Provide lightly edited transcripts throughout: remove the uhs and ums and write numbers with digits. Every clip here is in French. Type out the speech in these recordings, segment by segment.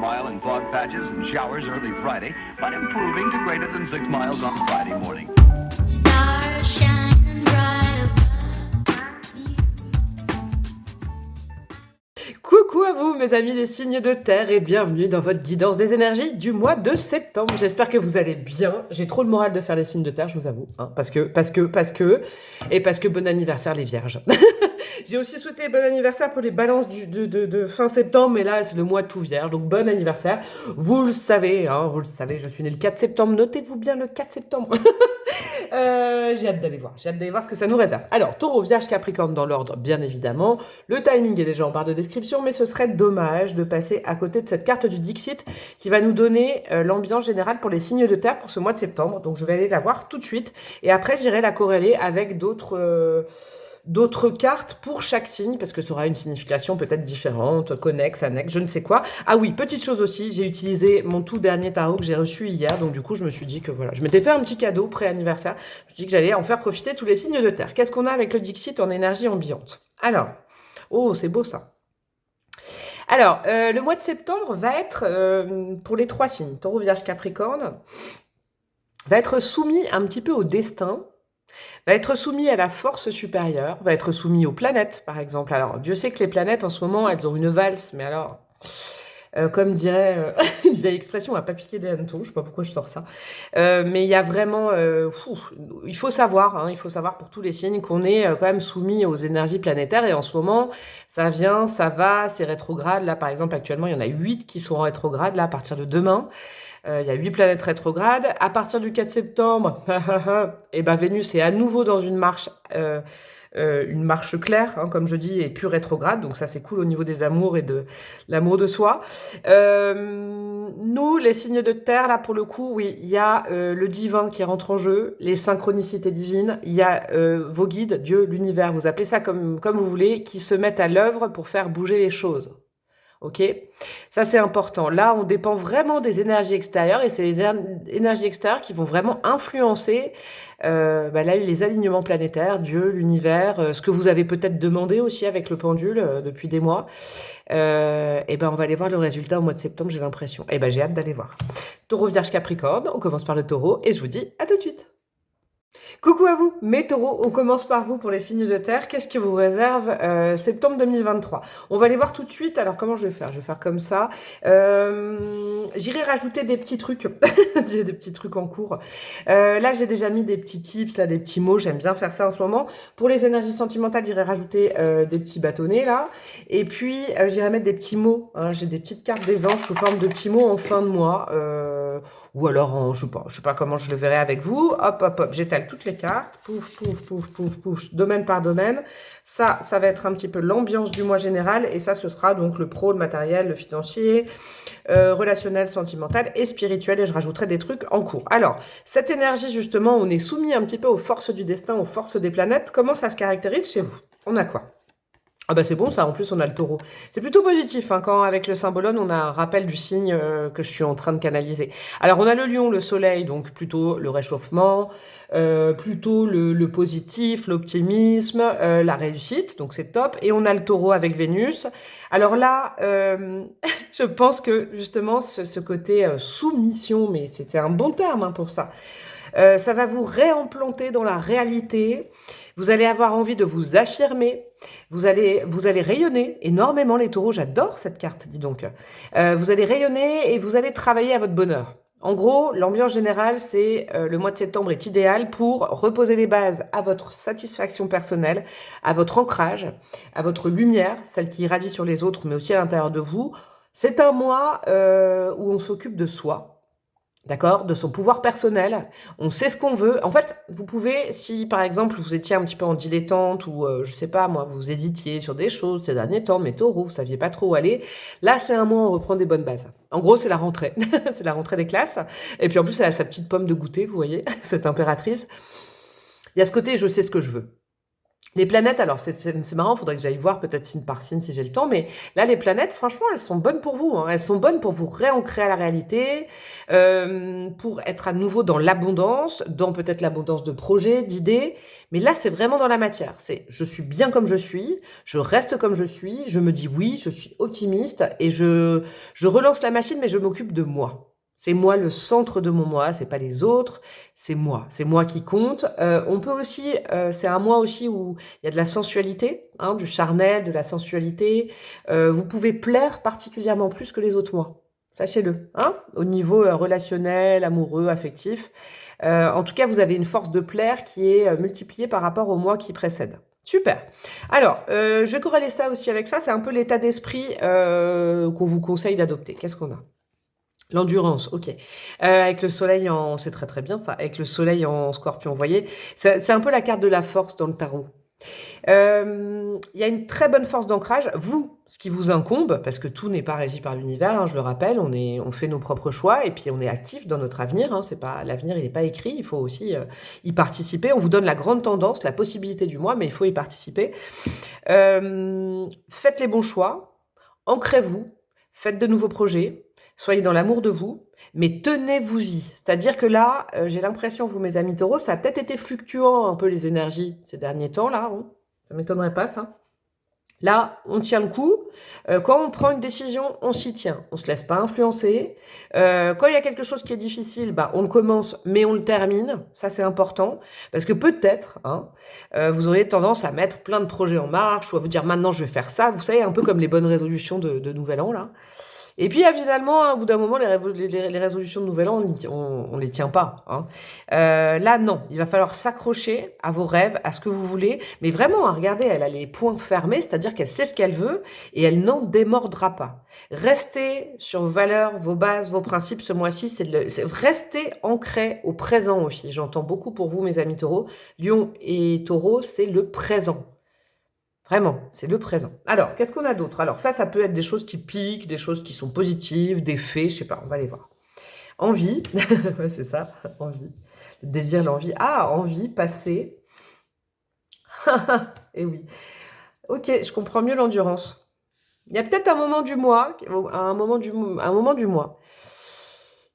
mile in fog patches and showers early Friday, but improving to greater than 6 miles on Friday morning. Stars shining bright Coucou à vous mes amis des signes de terre et bienvenue dans votre guidance des énergies du mois de septembre. J'espère que vous allez bien. J'ai trop le moral de faire les signes de terre, je vous avoue. Hein, parce que bon anniversaire les vierges. J'ai aussi souhaité bon anniversaire pour les balances de fin septembre, mais là c'est le mois tout vierge, donc bon anniversaire. Vous le savez, je suis née le 4 septembre, notez-vous bien le 4 septembre. J'ai hâte d'aller voir ce que ça nous réserve. Alors, Taureau, Vierge, Capricorne dans l'ordre, bien évidemment. Le timing est déjà en barre de description, mais ce serait dommage de passer à côté de cette carte du Dixit qui va nous donner l'ambiance générale pour les signes de terre pour ce mois de septembre. Donc, je vais aller la voir tout de suite et après, j'irai la corréler avec d'autres cartes pour chaque signe, parce que ça aura une signification peut-être différente, connexe, annexe, je ne sais quoi. Ah oui, petite chose aussi, j'ai utilisé mon tout dernier tarot que j'ai reçu hier, donc du coup, je me suis dit que voilà, je m'étais fait un petit cadeau pré-anniversaire, je me suis dit que j'allais en faire profiter tous les signes de terre. Qu'est-ce qu'on a avec le Dixit en énergie ambiante? Alors, oh, c'est beau ça. Alors, le mois de septembre va être, pour les trois signes, Taureau, Vierge, Capricorne, va être soumis un petit peu au destin, va être soumis à la force supérieure, va être soumis aux planètes, par exemple. Alors, Dieu sait que les planètes, en ce moment, elles ont une valse, mais alors, comme dirait une vieille expression, on va pas piquer des hannetons, je sais pas pourquoi je sors ça. Mais il y a vraiment... il faut savoir pour tous les signes qu'on est quand même soumis aux énergies planétaires, et en ce moment, ça vient, ça va, c'est rétrograde. Là, par exemple, actuellement, il y en a 8 qui sont en rétrograde, là, à partir de demain. Il y a 8 planètes rétrogrades. À partir du 4 septembre, et ben Vénus est à nouveau dans une marche claire, hein, comme je dis, et plus rétrograde. Donc ça, c'est cool au niveau des amours et de l'amour de soi. Nous, les signes de terre, là, pour le coup, oui, il y a le divin qui rentre en jeu, les synchronicités divines. Il y a vos guides, Dieu, l'univers, vous appelez ça comme vous voulez, qui se mettent à l'œuvre pour faire bouger les choses. Ok, ça c'est important. Là, on dépend vraiment des énergies extérieures, et c'est les énergies extérieures qui vont vraiment influencer là, les alignements planétaires, Dieu, l'univers, ce que vous avez peut-être demandé aussi avec le pendule depuis des mois. Et ben on va aller voir le résultat au mois de septembre, j'ai l'impression. Et ben j'ai hâte d'aller voir. Taureau, Vierge, Capricorne, on commence par le taureau et je vous dis à tout de suite. Coucou à vous, mes taureaux, on commence par vous pour les signes de terre. Qu'est-ce que vous réserve septembre 2023? On va les voir tout de suite. Alors comment je vais faire? Je vais faire comme ça. J'irai rajouter des petits trucs, des petits trucs en cours. Là, j'ai déjà mis des petits tips, là, des petits mots. J'aime bien faire ça en ce moment. Pour les énergies sentimentales, j'irai rajouter des petits bâtonnets là. Et puis, j'irai mettre des petits mots. Hein. J'ai des petites cartes des anges sous forme de petits mots en fin de mois. Ou alors, je sais pas comment je le verrai avec vous. Hop, hop, hop, j'étale toutes les cartes. Pouf, pouf, pouf, pouf, pouf, domaine par domaine. Ça va être un petit peu l'ambiance du mois général. Et ça, ce sera donc le pro, le matériel, le financier, relationnel, sentimental et spirituel. Et je rajouterai des trucs en cours. Alors, cette énergie, justement, on est soumis un petit peu aux forces du destin, aux forces des planètes. Comment ça se caractérise chez vous? On a quoi? Ah bah c'est bon ça, en plus on a le taureau. C'est plutôt positif, hein, quand avec le symbolone on a un rappel du signe que je suis en train de canaliser. Alors on a le lion, le soleil, donc plutôt le réchauffement, plutôt le positif, l'optimisme, la réussite, donc c'est top. Et on a le taureau avec Vénus. Alors là, je pense que justement ce côté soumission, mais c'est un bon terme hein, pour ça. Ça va vous réimplanter dans la réalité. Vous allez avoir envie de vous affirmer. Vous allez rayonner énormément, les taureaux. J'adore cette carte, dis donc. Vous allez rayonner et vous allez travailler à votre bonheur. En gros, l'ambiance générale, c'est le mois de septembre est idéal pour reposer les bases à votre satisfaction personnelle, à votre ancrage, à votre lumière, celle qui irradie sur les autres, mais aussi à l'intérieur de vous. C'est un mois où on s'occupe de soi. D'accord, de son pouvoir personnel, on sait ce qu'on veut. En fait, vous pouvez, si par exemple vous étiez un petit peu en dilettante ou je sais pas moi, vous hésitiez sur des choses ces derniers temps, mais taureau, vous saviez pas trop où aller, là c'est un mois où on reprend des bonnes bases. En gros, c'est la rentrée, c'est la rentrée des classes. Et puis en plus, elle a sa petite pomme de goûter, vous voyez, cette impératrice. Il y a ce côté, je sais ce que je veux. Les planètes, alors c'est marrant, il faudrait que j'aille voir peut-être signe par signe si j'ai le temps, mais là les planètes, franchement, elles sont bonnes pour vous, hein. Elles sont bonnes pour vous réancrer à la réalité, pour être à nouveau dans l'abondance, dans peut-être l'abondance de projets, d'idées, mais là c'est vraiment dans la matière. C'est je suis bien comme je reste comme je suis, je me dis oui, je suis optimiste et je relance la machine, mais je m'occupe de moi. C'est moi le centre de mon moi, c'est pas les autres, c'est moi qui compte. On peut aussi, c'est un moi aussi où il y a de la sensualité, hein, du charnel, de la sensualité. Vous pouvez plaire particulièrement plus que les autres mois. Sachez-le, hein, au niveau relationnel, amoureux, affectif. En tout cas, vous avez une force de plaire qui est multipliée par rapport au mois qui précède. Super. Alors, je vais corréler ça aussi avec ça. C'est un peu l'état d'esprit qu'on vous conseille d'adopter. Qu'est-ce qu'on a? L'endurance, ok. Avec le soleil en... C'est très très bien ça. Avec le soleil en scorpion, vous voyez. C'est un peu la carte de la force dans le tarot. Il y a une très bonne force d'ancrage. Vous, ce qui vous incombe, parce que tout n'est pas régi par l'univers, hein, je le rappelle, on fait nos propres choix et puis on est actif dans notre avenir. Hein, c'est pas l'avenir, il n'est pas écrit. Il faut aussi y participer. On vous donne la grande tendance, la possibilité du moi, mais il faut y participer. Faites les bons choix. Ancrez-vous. Faites de nouveaux projets. Soyez dans l'amour de vous, mais tenez-vous-y. C'est-à-dire que là, j'ai l'impression, vous mes amis taureaux, ça a peut-être été fluctuant un peu les énergies ces derniers temps, là. Hein. Ça ne m'étonnerait pas, ça. Là, on tient le coup. Quand on prend une décision, on s'y tient. On ne se laisse pas influencer. Quand il y a quelque chose qui est difficile, bah, on le commence, mais on le termine. Ça, c'est important. Parce que peut-être, hein, vous auriez tendance à mettre plein de projets en marche ou à vous dire maintenant, je vais faire ça. Vous savez, un peu comme les bonnes résolutions de Nouvel An, là. Et puis, finalement, au bout d'un moment, les résolutions de Nouvel An, on les tient pas. Hein. Là, non. Il va falloir s'accrocher à vos rêves, à ce que vous voulez. Mais vraiment, hein, regardez, elle a les poings fermés, c'est-à-dire qu'elle sait ce qu'elle veut et elle n'en démordra pas. Restez sur vos valeurs, vos bases, vos principes. Ce mois-ci, restez ancré au présent aussi. J'entends beaucoup pour vous, mes amis taureaux. Lion et taureau, c'est le présent. Vraiment, c'est le présent. Alors, qu'est-ce qu'on a d'autre? Alors, ça peut être des choses qui piquent, des choses qui sont positives, des faits, je sais pas, on va les voir. Envie, ouais, c'est ça, envie. Le désir, l'envie. Ah, envie, passé. Eh oui. Ok, je comprends mieux l'endurance. Il y a peut-être un moment du mois, un moment du mois.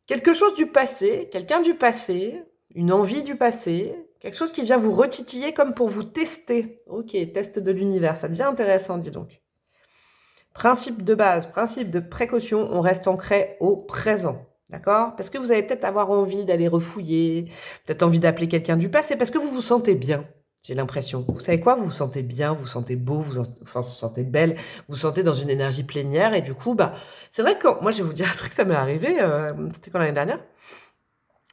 Quelque chose du passé, quelqu'un du passé, une envie du passé, quelque chose qui vient vous retitiller comme pour vous tester. Ok, test de l'univers, ça devient intéressant, dis donc. Principe de base, principe de précaution, on reste ancré au présent. D'accord? Parce que vous allez peut-être avoir envie d'aller refouiller, peut-être envie d'appeler quelqu'un du passé, parce que vous vous sentez bien, j'ai l'impression. Vous savez quoi? Vous vous sentez bien, vous vous sentez beau, vous vous sentez belle, vous vous sentez dans une énergie plénière, et du coup, bah, c'est vrai que moi, je vais vous dire un truc, ça m'est arrivé, c'était quand l'année dernière.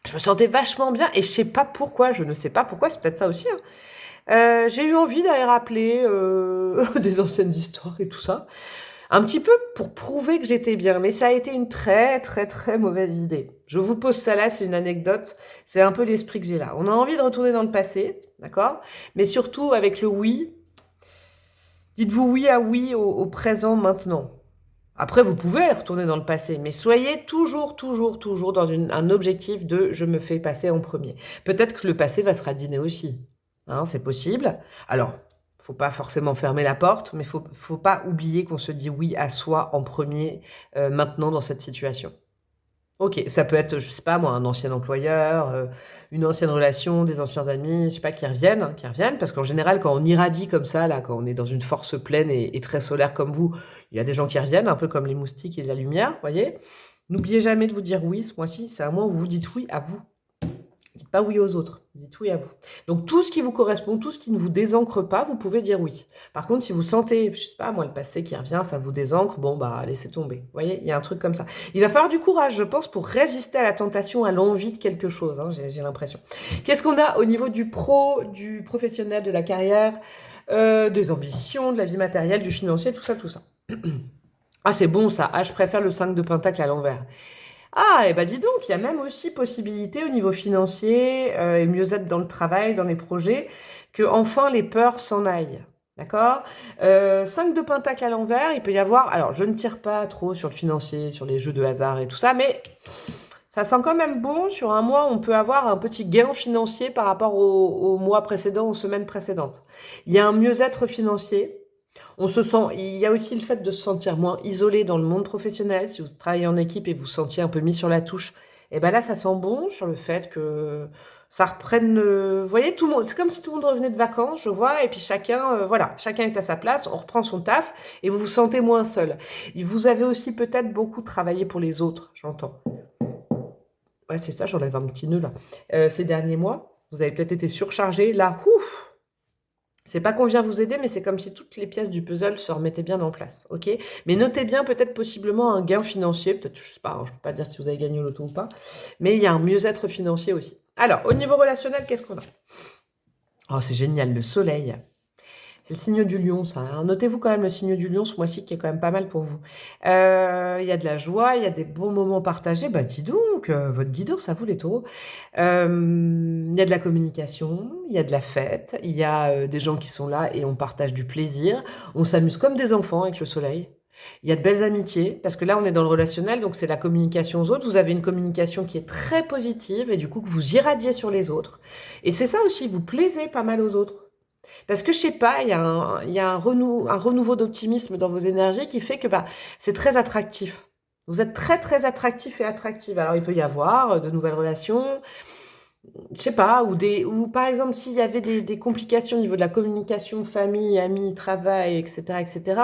Je me sentais vachement bien et je sais pas pourquoi, je ne sais pas pourquoi, c'est peut-être ça aussi. Hein. J'ai eu envie d'aller rappeler des anciennes histoires et tout ça. Un petit peu pour prouver que j'étais bien, mais ça a été une très très très mauvaise idée. Je vous pose ça là, c'est une anecdote, c'est un peu l'esprit que j'ai là. On a envie de retourner dans le passé, d'accord? Mais surtout avec le oui, dites-vous oui à oui au présent maintenant. Après, vous pouvez retourner dans le passé, mais soyez toujours dans un objectif de « je me fais passer en premier ». Peut-être que le passé va se radiner aussi, hein, c'est possible. Alors, faut pas forcément fermer la porte, mais faut pas oublier qu'on se dit oui à soi en premier maintenant dans cette situation. Ok, ça peut être, je sais pas moi, un ancien employeur, une ancienne relation, des anciens amis, je sais pas, qui reviennent, parce qu'en général, quand on irradie comme ça, là, quand on est dans une force pleine et très solaire comme vous, il y a des gens qui reviennent, un peu comme les moustiques et la lumière, vous voyez. N'oubliez jamais de vous dire oui ce mois-ci, c'est un mois où vous dites oui à vous. Dites pas oui aux autres, dites oui à vous. Donc tout ce qui vous correspond, tout ce qui ne vous désancre pas, vous pouvez dire oui. Par contre, si vous sentez, je sais pas moi, le passé qui revient, ça vous désancre, bon bah laissez tomber. Vous voyez, il y a un truc comme ça. Il va falloir du courage, je pense, pour résister à la tentation, à l'envie de quelque chose, hein, j'ai l'impression. Qu'est-ce qu'on a au niveau du professionnel, de la carrière, des ambitions, de la vie matérielle, du financier, tout ça, tout ça. Ah c'est bon ça, ah je préfère le 5 de pentacle à l'envers. Ah, et bah dis donc, il y a même aussi possibilité au niveau financier et mieux-être dans le travail, dans les projets, que enfin les peurs s'en aillent. D'accord 5 de pentacle à l'envers, il peut y avoir... Alors, je ne tire pas trop sur le financier, sur les jeux de hasard et tout ça, mais Ça sent quand même bon. Sur un mois, on peut avoir un petit gain financier par rapport au mois précédent, aux semaines précédentes. Il y a un mieux-être financier. On se sent, il y a aussi le fait de se sentir moins isolé dans le monde professionnel. Si vous travaillez en équipe et vous vous sentiez un peu mis sur la touche, et ben là, ça sent bon sur le fait que ça reprenne. Vous voyez, tout le monde, c'est comme si tout le monde revenait de vacances, je vois, et puis chacun, voilà, chacun est à sa place, on reprend son taf et vous vous sentez moins seul. Et vous avez aussi peut-être beaucoup travaillé pour les autres, j'entends. Ouais, c'est ça, j'enlève un petit nœud là. Ces derniers mois, vous avez peut-être été surchargé. Là, ouf, c'est pas qu'on vient vous aider, mais c'est comme si toutes les pièces du puzzle se remettaient bien en place, ok? Mais notez bien peut-être possiblement un gain financier, peut-être, je sais pas, hein, je peux pas dire si vous avez gagné au loto ou pas, mais il y a un mieux-être financier aussi. Alors, au niveau relationnel, qu'est-ce qu'on a? Oh, c'est génial, le soleil. C'est le signe du lion, ça, hein. Notez-vous quand même le signe du lion ce mois-ci qui est quand même pas mal pour vous. Il y a de la joie, il y a des bons moments partagés. Bah dis donc, votre guidance, à vous les taureaux. Il y a de la communication, il y a de la fête, il y a des gens qui sont là et on partage du plaisir. On s'amuse comme des enfants avec le soleil. Il y a de belles amitiés, parce que là on est dans le relationnel, donc c'est la communication aux autres. Vous avez une communication qui est très positive et du coup que vous irradiez sur les autres. Et c'est ça aussi, vous plaisez pas mal aux autres. Parce que je sais pas, il y a un renouveau d'optimisme dans vos énergies qui fait que bah, c'est très attractif. Vous êtes très très attractif et attractive. Alors il peut y avoir de nouvelles relations, je sais pas, ou par exemple s'il y avait des complications au niveau de la communication, famille, amis, travail, etc., etc.,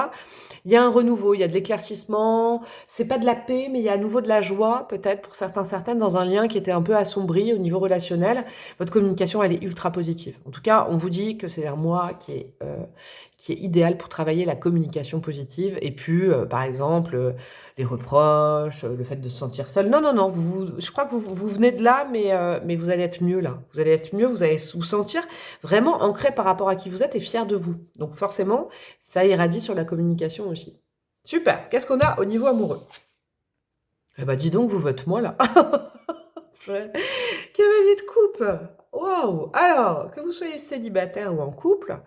il y a un renouveau, il y a de l'éclaircissement, c'est pas de la paix, mais il y a à nouveau de la joie, peut-être pour certains, certaines, dans un lien qui était un peu assombri au niveau relationnel. Votre communication, elle est ultra positive. En tout cas, on vous dit que c'est un mois qui est idéal pour travailler la communication positive, et puis, par exemple, les reproches, le fait de se sentir seul. Non, non, non, je crois que vous venez de là, mais vous allez être mieux là. Vous allez être mieux, vous allez vous sentir vraiment ancré par rapport à qui vous êtes et fier de vous. Donc forcément, ça irradie sur la communication aussi. Super. Qu'est-ce qu'on a au niveau amoureux? Eh ben dis donc, vous vote moi là. Cavalier de coupe. Waouh. Alors, que vous soyez célibataire ou en couple,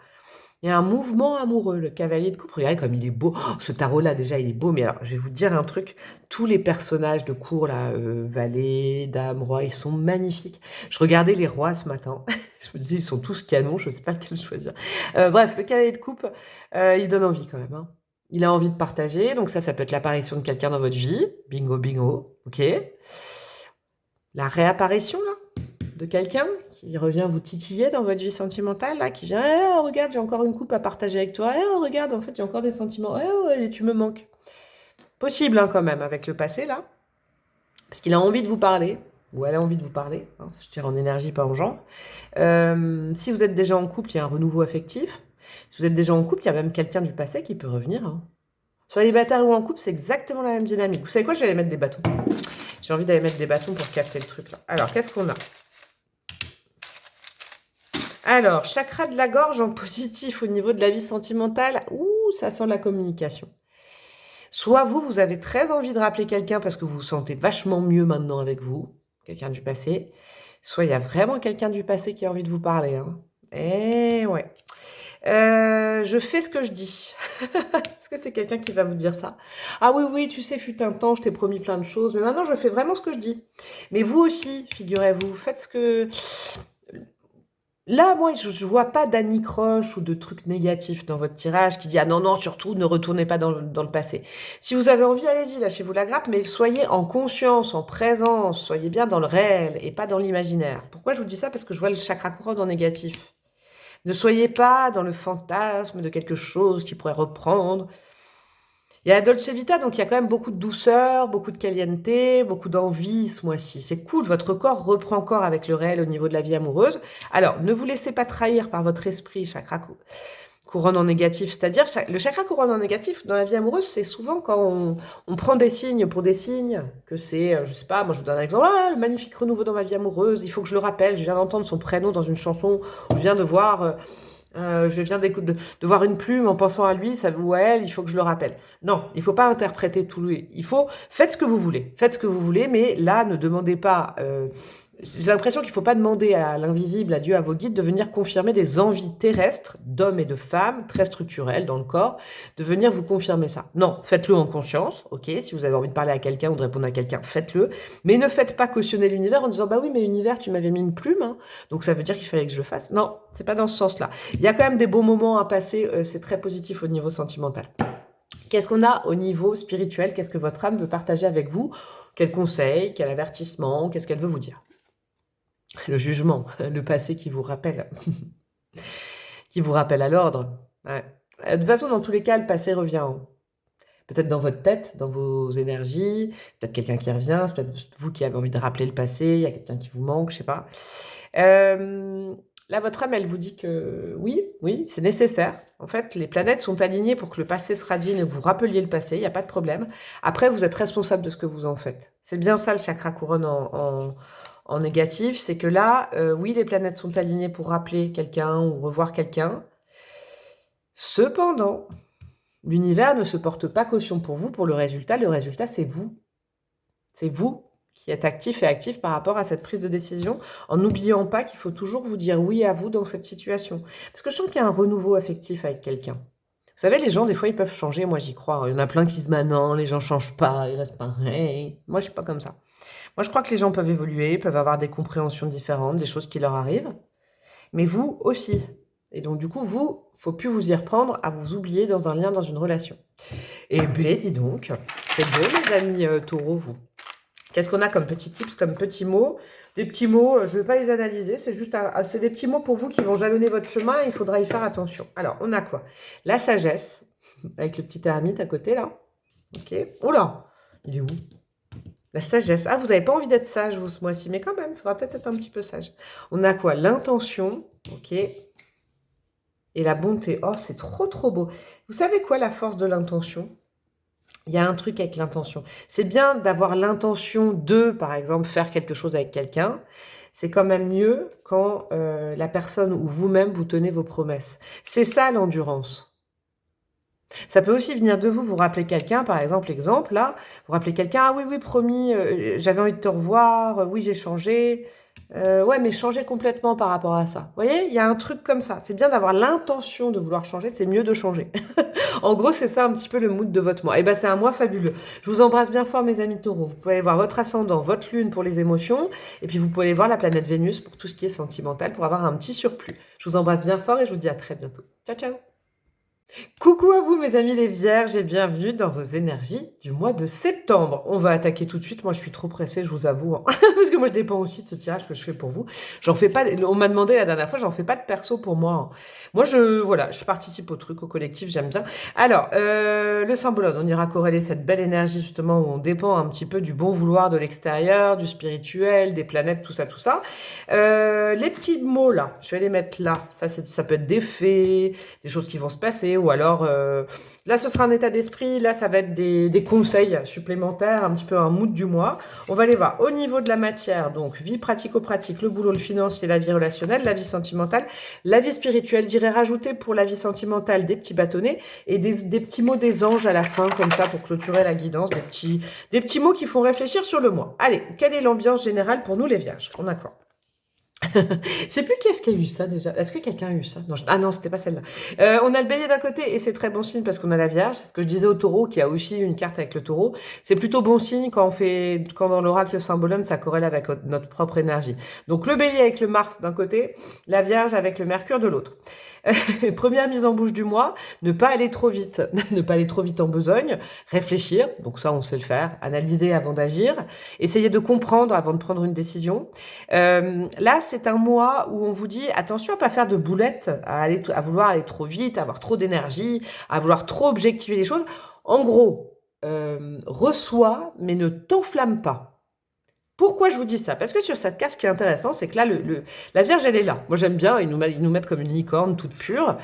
il y a un mouvement amoureux, le cavalier de coupe. Regardez comme il est beau. Oh, ce tarot-là, déjà, il est beau. Mais alors, je vais vous dire un truc. Tous les personnages de cour, là, valet, dame, roi, ils sont magnifiques. Je regardais les rois ce matin. Je me disais, ils sont tous canons. Je ne sais pas lequel choisir. Bref, le cavalier de coupe, il donne envie quand même, hein. Il a envie de partager. Donc ça peut être l'apparition de quelqu'un dans votre vie. Bingo, bingo. OK. La réapparition, là, de quelqu'un qui revient vous titiller dans votre vie sentimentale, là, qui vient, oh, regarde, j'ai encore une coupe à partager avec toi, oh, regarde, en fait, j'ai encore des sentiments, oh, et tu me manques. Possible, hein, quand même, avec le passé, là, parce qu'il a envie de vous parler, ou elle a envie de vous parler, hein, je tire en énergie, pas en genre. Si vous êtes déjà en couple, il y a un renouveau affectif. Si vous êtes déjà en couple, il y a même quelqu'un du passé qui peut revenir, hein. Célibataire ou en couple, c'est exactement la même dynamique. Vous savez quoi, je vais aller mettre des bâtons. J'ai envie d'aller mettre des bâtons pour capter le truc, là. Alors, qu'est-ce qu'on a? Alors, chakra de la gorge en positif au niveau de la vie sentimentale. Ouh, ça sent la communication. Soit vous avez très envie de rappeler quelqu'un parce que vous vous sentez vachement mieux maintenant avec vous, quelqu'un du passé. Soit il y a vraiment quelqu'un du passé qui a envie de vous parler, hein. Eh ouais. Je fais ce que je dis. Est-ce que c'est quelqu'un qui va vous dire ça? Ah oui, oui, tu sais, fut un temps, je t'ai promis plein de choses, mais maintenant je fais vraiment ce que je dis. Mais vous aussi, figurez-vous, faites ce que... Là, moi, je vois pas d'anicroche ou de trucs négatifs dans votre tirage qui dit « Ah non, non, surtout, ne retournez pas dans le passé. » Si vous avez envie, allez-y, lâchez-vous la grappe, mais soyez en conscience, en présence, soyez bien dans le réel et pas dans l'imaginaire. Pourquoi je vous dis ça? Parce que je vois le chakra couronne en négatif. Ne soyez pas dans le fantasme de quelque chose qui pourrait reprendre. Il y a la Dolce Vita, donc il y a quand même beaucoup de douceur, beaucoup de caliente, beaucoup d'envie ce mois-ci. C'est cool, votre corps reprend corps avec le réel au niveau de la vie amoureuse. Alors, ne vous laissez pas trahir par votre esprit, chakra couronne en négatif. C'est-à-dire, le chakra couronne en négatif dans la vie amoureuse, c'est souvent quand on prend des signes pour des signes, que c'est, je sais pas, moi je vous donne un exemple, ah, le magnifique renouveau dans ma vie amoureuse, il faut que je le rappelle, je viens d'entendre son prénom dans une chanson, ou je viens de voir... je viens de voir une plume en pensant à lui, ça ou à elle, il faut que je le rappelle. Non, il ne faut pas interpréter tout. Il faut, faites ce que vous voulez, mais là, ne demandez pas J'ai l'impression qu'il ne faut pas demander à l'invisible, à Dieu, à vos guides, de venir confirmer des envies terrestres d'hommes et de femmes, très structurelles dans le corps, de venir vous confirmer ça. Non, faites-le en conscience, ok. Si vous avez envie de parler à quelqu'un ou de répondre à quelqu'un, faites-le. Mais ne faites pas cautionner l'univers en disant, bah oui, mais l'univers, tu m'avais mis une plume, hein, donc ça veut dire qu'il fallait que je le fasse. Non, c'est pas dans ce sens-là. Il y a quand même des beaux moments à passer, c'est très positif au niveau sentimental. Qu'est-ce qu'on a au niveau spirituel? Qu'est-ce que votre âme veut partager avec vous? Quel conseil, quel avertissement, qu'est-ce qu'elle veut vous dire? Le jugement, le passé qui vous rappelle, qui vous rappelle à l'ordre. Ouais. De toute façon, dans tous les cas, le passé revient. Peut-être dans votre tête, dans vos énergies, peut-être quelqu'un qui revient, c'est peut-être vous qui avez envie de rappeler le passé, il y a quelqu'un qui vous manque, je sais pas. Là, votre âme, elle vous dit que oui, c'est nécessaire. En fait, les planètes sont alignées pour que le passé se radine et vous rappeliez le passé, il n'y a pas de problème. Après, vous êtes responsable de ce que vous en faites. C'est bien ça le chakra couronne en négatif, c'est que là, oui, les planètes sont alignées pour rappeler quelqu'un ou revoir quelqu'un. Cependant, l'univers ne se porte pas caution pour vous, pour le résultat. Le résultat, c'est vous. C'est vous qui êtes actif et actif par rapport à cette prise de décision, en n'oubliant pas qu'il faut toujours vous dire oui à vous dans cette situation. Parce que je sens qu'il y a un renouveau affectif avec quelqu'un. Vous savez, les gens, des fois, ils peuvent changer. Moi, j'y crois. Il y en a plein qui se disent, non, les gens changent pas, ils restent pareils. Moi, je suis pas comme ça. Moi, je crois que les gens peuvent évoluer, peuvent avoir des compréhensions différentes, des choses qui leur arrivent. Mais vous aussi. Et donc, du coup, vous, faut plus vous y reprendre à vous oublier dans un lien, dans une relation. Eh ben, dis donc, c'est beau, les amis taureaux, vous. Qu'est-ce qu'on a comme petits tips, comme petits mots? Des petits mots, je ne vais pas les analyser, c'est juste c'est des petits mots pour vous qui vont jalonner votre chemin et il faudra y faire attention. Alors, on a quoi? La sagesse, avec le petit ermite à côté, là. Ok. Oula, il est où? La sagesse. Ah, vous n'avez pas envie d'être sage, vous, ce mois-ci, mais quand même, il faudra peut-être être un petit peu sage. On a quoi? L'intention, ok. Et la bonté. Oh, c'est trop, trop beau. Vous savez quoi, la force de l'intention? Il y a un truc avec l'intention. C'est bien d'avoir l'intention de, par exemple, faire quelque chose avec quelqu'un. C'est quand même mieux quand la personne ou vous-même, vous tenez vos promesses. C'est ça, l'endurance. Ça peut aussi venir de vous. Vous rappelez quelqu'un, par exemple, là, vous rappelez quelqu'un, ah oui, oui, promis, j'avais envie de te revoir, oui, j'ai changé. Ouais, mais changer complètement par rapport à ça. Vous voyez, il y a un truc comme ça. C'est bien d'avoir l'intention de vouloir changer, c'est mieux de changer. En gros, c'est ça un petit peu le mood de votre mois. Et ben, c'est un mois fabuleux. Je vous embrasse bien fort, mes amis taureaux. Vous pouvez aller voir votre ascendant, votre lune pour les émotions. Et puis, vous pouvez aller voir la planète Vénus pour tout ce qui est sentimental, pour avoir un petit surplus. Je vous embrasse bien fort et je vous dis à très bientôt. Ciao, ciao! Coucou à vous mes amis les vierges et bienvenue dans vos énergies du mois de septembre. On va attaquer tout de suite, moi je suis trop pressée, je vous avoue, hein. Parce que moi je dépends aussi de ce tirage que je fais pour vous. J'en fais pas, on m'a demandé la dernière fois, j'en fais pas de perso pour moi, hein. Moi je participe au truc, au collectif, j'aime bien. Alors, le symbole, on ira corréler cette belle énergie justement où on dépend un petit peu du bon vouloir de l'extérieur, du spirituel, des planètes, tout ça, tout ça. Les petits mots là, je vais les mettre là, ça peut être des faits, des choses qui vont se passer, ou alors, là, ce sera un état d'esprit, là, ça va être des conseils supplémentaires, un petit peu un mood du mois. On va les voir au niveau de la matière, donc vie pratico-pratique, le boulot, le financier, la vie relationnelle, la vie sentimentale, la vie spirituelle. J'irai rajouter pour la vie sentimentale des petits bâtonnets et des petits mots des anges à la fin, comme ça, pour clôturer la guidance, des petits mots qui font réfléchir sur le mois. Allez, quelle est l'ambiance générale pour nous les vierges? On a quoi? Je sais plus qui est-ce qui a eu ça déjà. Est-ce que quelqu'un a eu ça? Non, ah non, c'était pas celle-là. On a le bélier d'un côté et c'est très bon signe parce qu'on a la vierge. C'est ce que je disais au taureau qui a aussi une carte avec le taureau. C'est plutôt bon signe quand dans l'oracle symbolone, ça corrèle avec notre propre énergie. Donc le bélier avec le Mars d'un côté, la vierge avec le Mercure de l'autre. Première mise en bouche du mois, ne pas aller trop vite. Ne pas aller trop vite en besogne, réfléchir, donc ça on sait le faire, analyser avant d'agir, essayer de comprendre avant de prendre une décision. Là c'est un mois où on vous dit attention à pas faire de boulettes, à vouloir aller trop vite, à avoir trop d'énergie, à vouloir trop objectiver les choses. En gros, reçois mais ne t'enflamme pas. Pourquoi je vous dis ça? Parce que sur cette carte, ce qui est intéressant, c'est que là, la Vierge, elle est là. Moi, j'aime bien, ils nous mettent comme une licorne toute pure.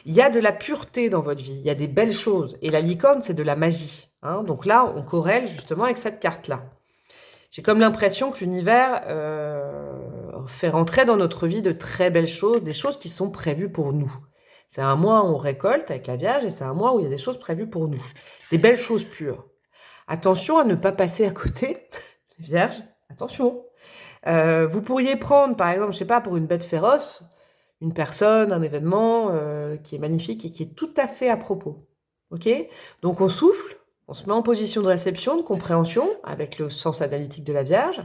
Il y a de la pureté dans votre vie, il y a des belles choses. Et la licorne, c'est de la magie, hein. Donc là, on corrèle justement avec cette carte-là. J'ai comme l'impression que l'univers fait rentrer dans notre vie de très belles choses, des choses qui sont prévues pour nous. C'est un mois où on récolte avec la Vierge et c'est un mois où il y a des choses prévues pour nous. Des belles choses pures. Attention à ne pas passer à côté, Vierge. Attention, Vous pourriez prendre, par exemple, je sais pas, pour une bête féroce, une personne, un événement qui est magnifique et qui est tout à fait à propos. Ok? Donc on souffle, on se met en position de réception, de compréhension, avec le sens analytique de la Vierge,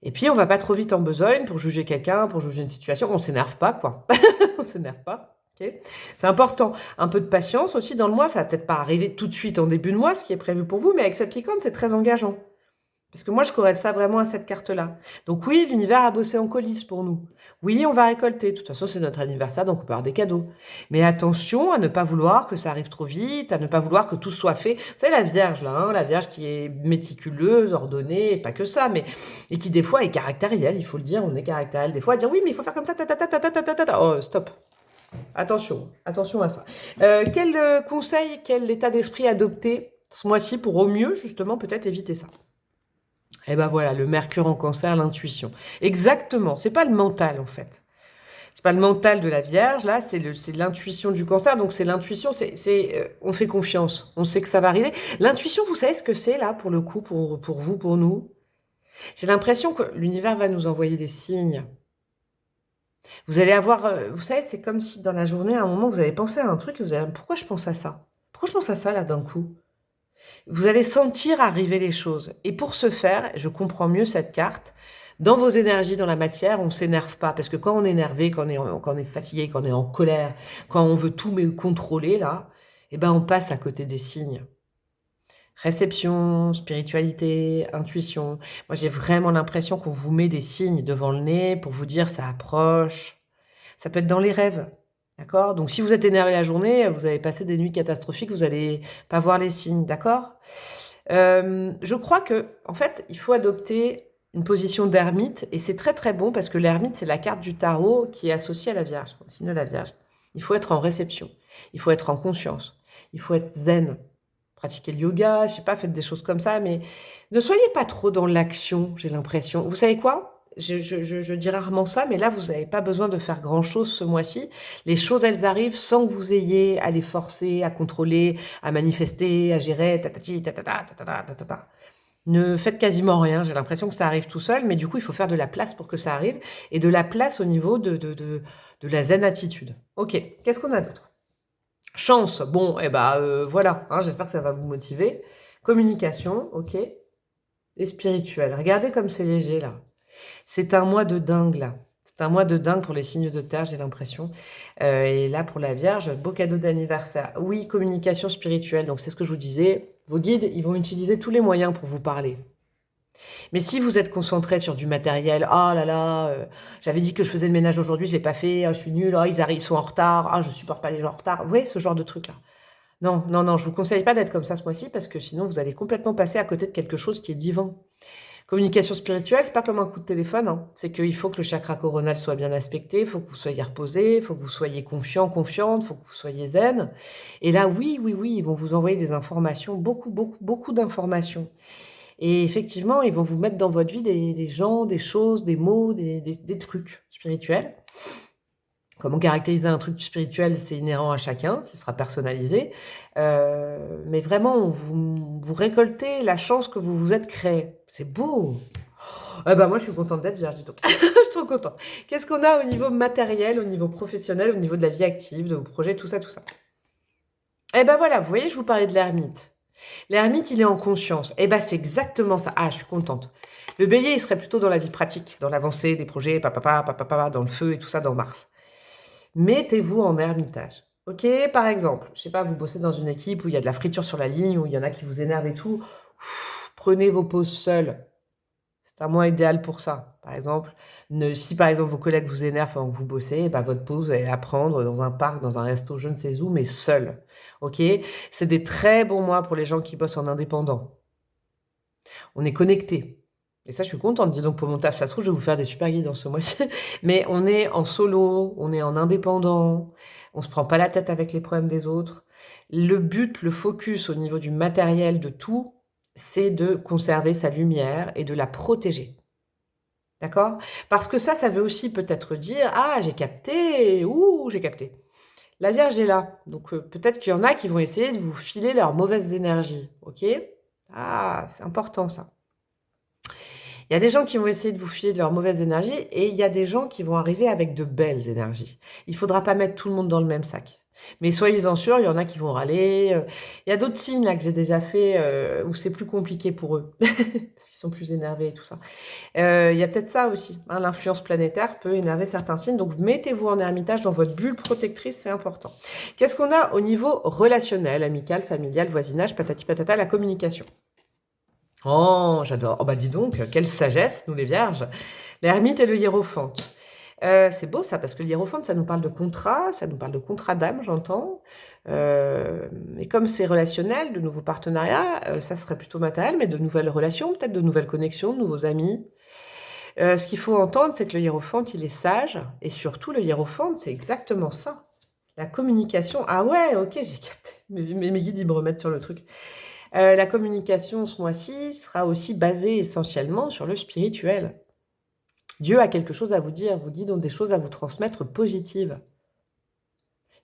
et puis on va pas trop vite en besogne pour juger quelqu'un, pour juger une situation. On s'énerve pas, quoi. On s'énerve pas. Ok? C'est important. Un peu de patience aussi dans le mois. Ça va peut-être pas arriver tout de suite en début de mois, ce qui est prévu pour vous, mais avec cette licorne, c'est très engageant. Parce que moi, je corrèle ça vraiment à cette carte-là. Donc oui, l'univers a bossé en coulisses pour nous. Oui, on va récolter. De toute façon, c'est notre anniversaire, donc on peut avoir des cadeaux. Mais attention à ne pas vouloir que ça arrive trop vite, à ne pas vouloir que tout soit fait. Vous savez, la Vierge, là, hein, la Vierge qui est méticuleuse, ordonnée, et pas que ça, mais et qui des fois est caractérielle, il faut le dire, on est caractériel. Des fois, à dire oui, mais il faut faire comme ça, ta ta ta ta ta ta ta ta ta. Oh, stop. Attention, attention à ça. Quel conseil, quel état d'esprit adopter ce mois-ci pour au mieux, justement, peut-être éviter ça? Et ben voilà, le Mercure en Cancer, l'intuition. Exactement, c'est pas le mental en fait. C'est pas le mental de la Vierge, là, c'est l'intuition du Cancer. Donc c'est l'intuition, on fait confiance, on sait que ça va arriver. L'intuition, vous savez ce que c'est là pour le coup, pour vous, pour nous? J'ai l'impression que l'univers va nous envoyer des signes. Vous allez avoir, vous savez, c'est comme si dans la journée, à un moment, vous avez pensé à un truc et vous allez, pourquoi je pense à ça? Pourquoi je pense à ça là d'un coup? Vous allez sentir arriver les choses. Et pour ce faire, je comprends mieux cette carte. Dans vos énergies, dans la matière, on ne s'énerve pas. Parce que quand on est énervé, quand on est fatigué, quand on est en colère, quand on veut tout contrôler, là, eh ben on passe à côté des signes. Réception, spiritualité, intuition. Moi, j'ai vraiment l'impression qu'on vous met des signes devant le nez pour vous dire ça approche. Ça peut être dans les rêves. D'accord? Donc, si vous êtes énervé la journée, vous allez passer des nuits catastrophiques, vous n'allez pas voir les signes. D'accord? Je crois que, en fait, il faut adopter une position d'ermite, et c'est très très bon parce que l'ermite, c'est la carte du tarot qui est associée à la Vierge, au signe de la Vierge. Il faut être en réception, il faut être en conscience, il faut être zen, pratiquer le yoga, je sais pas, faites des choses comme ça, mais ne soyez pas trop dans l'action, j'ai l'impression. Vous savez quoi? Je dis rarement ça, mais là, vous n'avez pas besoin de faire grand-chose ce mois-ci. Les choses, elles arrivent sans que vous ayez à les forcer, à contrôler, à manifester, à gérer, tatati, tatata, tatata, tatata. Ne faites quasiment rien. J'ai l'impression que ça arrive tout seul, mais du coup, il faut faire de la place pour que ça arrive et de la place au niveau de la zen attitude. Ok, qu'est-ce qu'on a d'autre? Chance, bon, eh ben voilà, hein, j'espère que ça va vous motiver. Communication, ok. Et spirituel. Regardez comme c'est léger là. C'est un mois de dingue, là. C'est un mois de dingue pour les signes de terre, j'ai l'impression. Et là, pour la Vierge, beau cadeau d'anniversaire. Oui, communication spirituelle. Donc, c'est ce que je vous disais. Vos guides, ils vont utiliser tous les moyens pour vous parler. Mais si vous êtes concentré sur du matériel, ah là là, j'avais dit que je faisais le ménage aujourd'hui, je l'ai pas fait, ah, je suis nulle, ah, ils sont en retard, ah, je supporte pas les gens en retard. Vous voyez, ce genre de truc-là. Non, non, non, je vous conseille pas d'être comme ça ce mois-ci parce que sinon, vous allez complètement passer à côté de quelque chose qui est divin. Communication spirituelle, c'est pas comme un coup de téléphone, hein. C'est qu'il faut que le chakra coronal soit bien aspecté, il faut que vous soyez reposé, il faut que vous soyez confiant, confiante, il faut que vous soyez zen. Et là, oui, oui, oui, ils vont vous envoyer des informations, beaucoup, beaucoup, beaucoup d'informations. Et effectivement, ils vont vous mettre dans votre vie des gens, des choses, des mots, des trucs spirituels. Comment caractériser un truc spirituel, c'est inhérent à chacun, ce sera personnalisé. Mais vraiment, vous récoltez la chance que vous vous êtes créée. C'est beau. Bah moi, je suis contente d'être Vierge, dis donc. Je suis trop contente. Qu'est-ce qu'on a au niveau matériel, au niveau professionnel, au niveau de la vie active, de vos projets, tout ça, tout ça? Eh ben voilà, vous voyez, je vous parlais de l'ermite. L'ermite, il est en conscience. Eh ben c'est exactement ça. Ah, je suis contente. Le bélier, il serait plutôt dans la vie pratique, dans l'avancée des projets, dans le feu et tout ça, dans Mars. Mettez-vous en ermitage. Ok, par exemple, je sais pas, vous bossez dans une équipe où il y a de la friture sur la ligne, où il y en a qui vous énervent et tout. Prenez vos pauses seules. C'est un mois idéal pour ça. Par exemple, si par exemple vos collègues vous énervent pendant que vous bossez, bah, votre pause est à prendre dans un parc, dans un resto, je ne sais où, mais seul. Ok, c'est des très bons mois pour les gens qui bossent en indépendant. On est connecté. Et ça, je suis contente. Dis donc, pour mon taf, ça se trouve, je vais vous faire des super guides dans ce mois-ci. Mais on est en solo, on est en indépendant, on se prend pas la tête avec les problèmes des autres. Le but, le focus au niveau du matériel, de tout, c'est de conserver sa lumière et de la protéger. D'accord? Parce que ça veut aussi peut-être dire, ah, j'ai capté, ouh, j'ai capté. La Vierge est là. Donc, peut-être qu'il y en a qui vont essayer de vous filer leurs mauvaises énergies. Ok? Ah, c'est important, ça. Il y a des gens qui vont essayer de vous filer de leur mauvaise énergie et il y a des gens qui vont arriver avec de belles énergies. Il ne faudra pas mettre tout le monde dans le même sac. Mais soyez-en sûrs, il y en a qui vont râler. Il y a d'autres signes là que j'ai déjà fait où c'est plus compliqué pour eux, parce qu'ils sont plus énervés et tout ça. Il y a peut-être ça aussi, hein, l'influence planétaire peut énerver certains signes, donc mettez-vous en ermitage dans votre bulle protectrice, c'est important. Qu'est-ce qu'on a au niveau relationnel, amical, familial, voisinage, patati patata, la communication? Oh, j'adore. Oh bah dis donc, quelle sagesse, nous les vierges. L'ermite et le hiérophante. C'est beau ça, parce que le hiérophante, ça nous parle de contrat, ça nous parle de contrat d'âme, j'entends. Et comme c'est relationnel, de nouveaux partenariats, ça serait plutôt matériel, mais de nouvelles relations, peut-être de nouvelles connexions, de nouveaux amis. Ce qu'il faut entendre, c'est que le hiérophante, il est sage, et surtout, le hiérophante, c'est exactement ça. La communication. Ah ouais, ok, j'ai capté. Mes guides, ils me remettent sur le truc. La communication ce mois-ci sera aussi basée essentiellement sur le spirituel. Dieu a quelque chose à vous dire, vos guides ont des choses à vous transmettre positives.